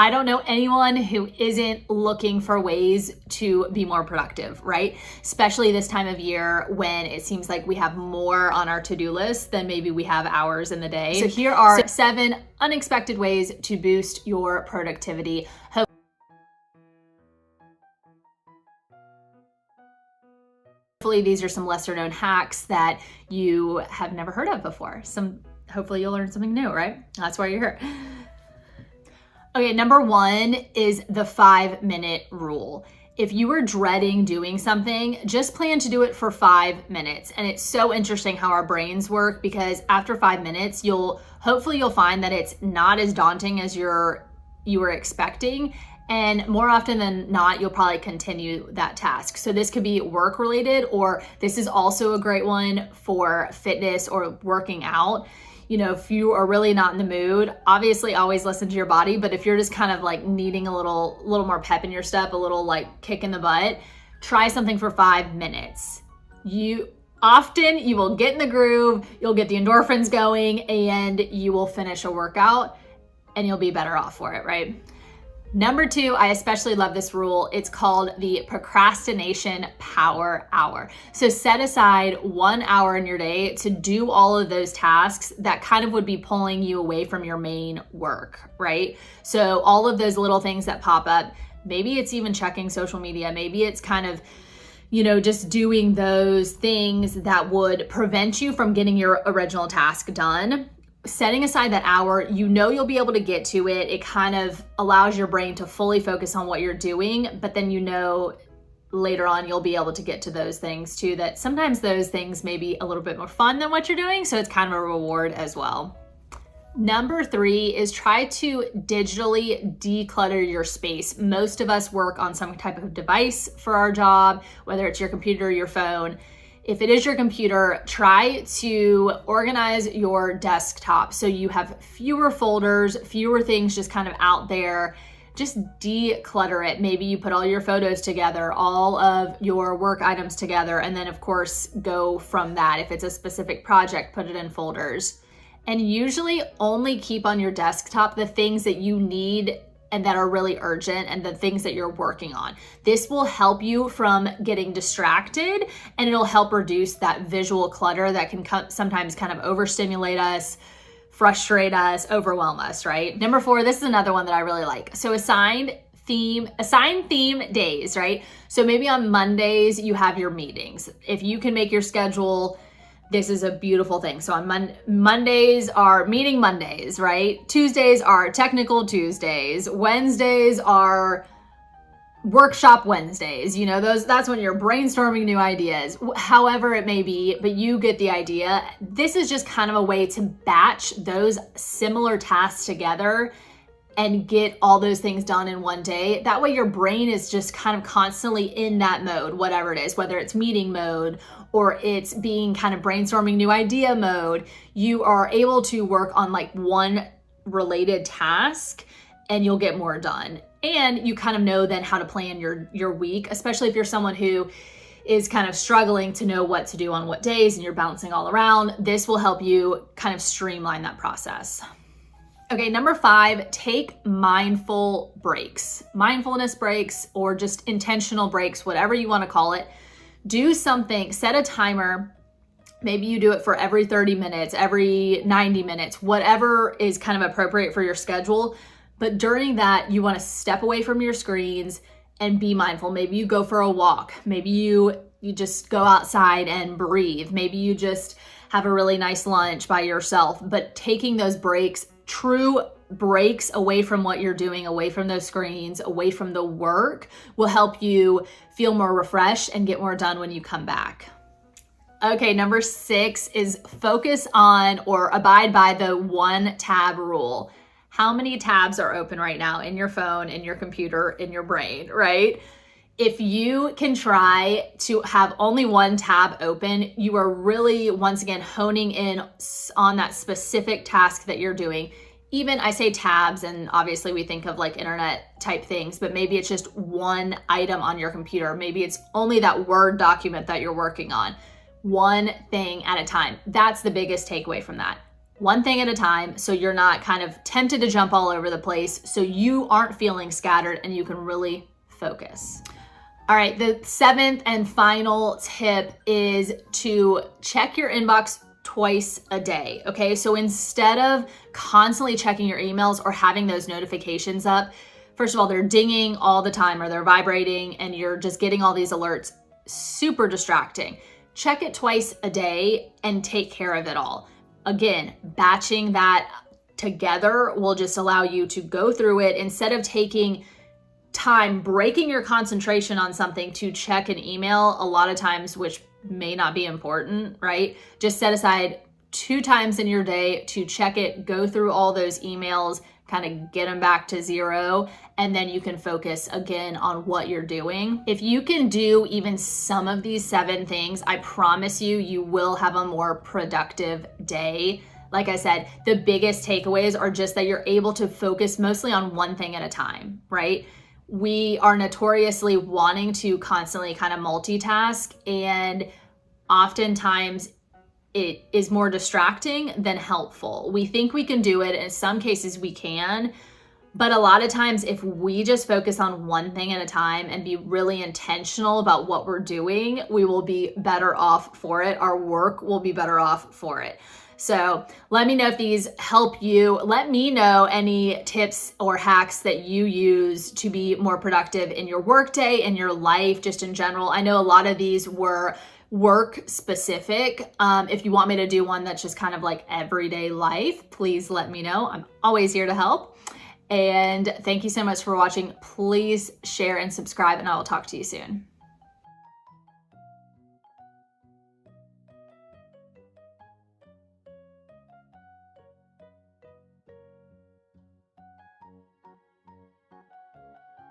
I don't know anyone who isn't looking for ways to be more productive, right? Especially this time of year when it seems like we have more on our to-do list than maybe we have hours in the day. So here are 7 unexpected ways to boost your productivity. Hopefully these are some lesser known hacks that you have never heard of before. Hopefully you'll learn something new, right? That's why you're here. Okay, number 1 is the 5-minute rule. If you are dreading doing something, just plan to do it for 5 minutes. And it's so interesting how our brains work, because after 5 minutes, hopefully you'll find that it's not as daunting as you were expecting. And more often than not, you'll probably continue that task. So this could be work related, or this is also a great one for fitness or working out. You know, if you are really not in the mood, obviously always listen to your body, but if you're just kind of like needing a little more pep in your step, a little like kick in the butt, try something for 5 minutes. You will get in the groove, you'll get the endorphins going, and you will finish a workout and you'll be better off for it, right? Number 2, I especially love this rule. It's called the procrastination power hour. So set aside 1 hour in your day to do all of those tasks that kind of would be pulling you away from your main work, right? So all of those little things that pop up, maybe it's even checking social media, maybe it's kind of, just doing those things that would prevent you from getting your original task done. Setting aside that hour, you'll be able to get to it. It kind of allows your brain to fully focus on what you're doing, but then later on you'll be able to get to those things too, that sometimes those things may be a little bit more fun than what you're doing, so it's kind of a reward as well. Number 3 is try to digitally declutter your space. Most of us work on some type of device for our job, whether it's your computer or your phone. If it is your computer, try to organize your desktop so you have fewer folders, fewer things just kind of out there. Just declutter it. Maybe you put all your photos together, all of your work items together, and then of course go from that. If it's a specific project, put it in folders. And usually only keep on your desktop the things that you need and that are really urgent and the things that you're working on. This will help you from getting distracted, and it'll help reduce that visual clutter that can sometimes kind of overstimulate us, frustrate us, overwhelm us, right? Number 4, this is another one that I really like. So assign theme days, right? So maybe on Mondays you have your meetings. If you can make your schedule, this is a beautiful thing. So on Mondays are meeting Mondays, right? Tuesdays are technical Tuesdays. Wednesdays are workshop Wednesdays. That's when you're brainstorming new ideas, however it may be, but you get the idea. This is just kind of a way to batch those similar tasks together and get all those things done in one day. That way your brain is just kind of constantly in that mode, whatever it is, whether it's meeting mode or it's being kind of brainstorming new idea mode. You are able to work on like one related task and you'll get more done. And you kind of know then how to plan your week, especially if you're someone who is kind of struggling to know what to do on what days and you're bouncing all around. This will help you kind of streamline that process. Okay, number 5, take mindful breaks. Mindfulness breaks or just intentional breaks, whatever you want to call it. Do something, set a timer. Maybe you do it for every 30 minutes, every 90 minutes, whatever is kind of appropriate for your schedule. But during that, you want to step away from your screens and be mindful. Maybe you go for a walk. Maybe you just go outside and breathe. Maybe you just have a really nice lunch by yourself. But taking those breaks, true breaks away from what you're doing, away from those screens, away from the work, will help you feel more refreshed and get more done when you come back. Okay, number 6 is focus on or abide by the 1 tab rule. How many tabs are open right now in your phone, in your computer, in your brain, right? If you can try to have only 1 tab open, you are really, once again, honing in on that specific task that you're doing. Even I say tabs, and obviously we think of like internet type things, but maybe it's just 1 item on your computer. Maybe it's only that Word document that you're working on. 1 thing at a time. That's the biggest takeaway from that. one thing at a time, so you're not kind of tempted to jump all over the place, so you aren't feeling scattered and you can really focus. All right, the 7th and final tip is to check your inbox twice a day, okay? So instead of constantly checking your emails or having those notifications up, first of all, they're dinging all the time or they're vibrating and you're just getting all these alerts, super distracting. Check it twice a day and take care of it all. Again, batching that together will just allow you to go through it instead of taking time, breaking your concentration on something to check an email a lot of times, which may not be important, right? Just set aside 2 times in your day to check it, go through all those emails, kind of get them back to 0, and then you can focus again on what you're doing. If you can do even some of these 7 things, I promise you, you will have a more productive day. Like I said, the biggest takeaways are just that you're able to focus mostly on one thing at a time, right? We are notoriously wanting to constantly kind of multitask, and oftentimes it is more distracting than helpful. We think we can do it. In some cases we can, but a lot of times if we just focus on one thing at a time and be really intentional about what we're doing, we will be better off for it. Our work will be better off for it. So let me know if these help you. Let me know any tips or hacks that you use to be more productive in your workday, in your life, just in general. I know a lot of these were work specific. If you want me to do one that's just kind of like everyday life, please let me know. I'm always here to help. And thank you so much for watching. Please share and subscribe, and I will talk to you soon.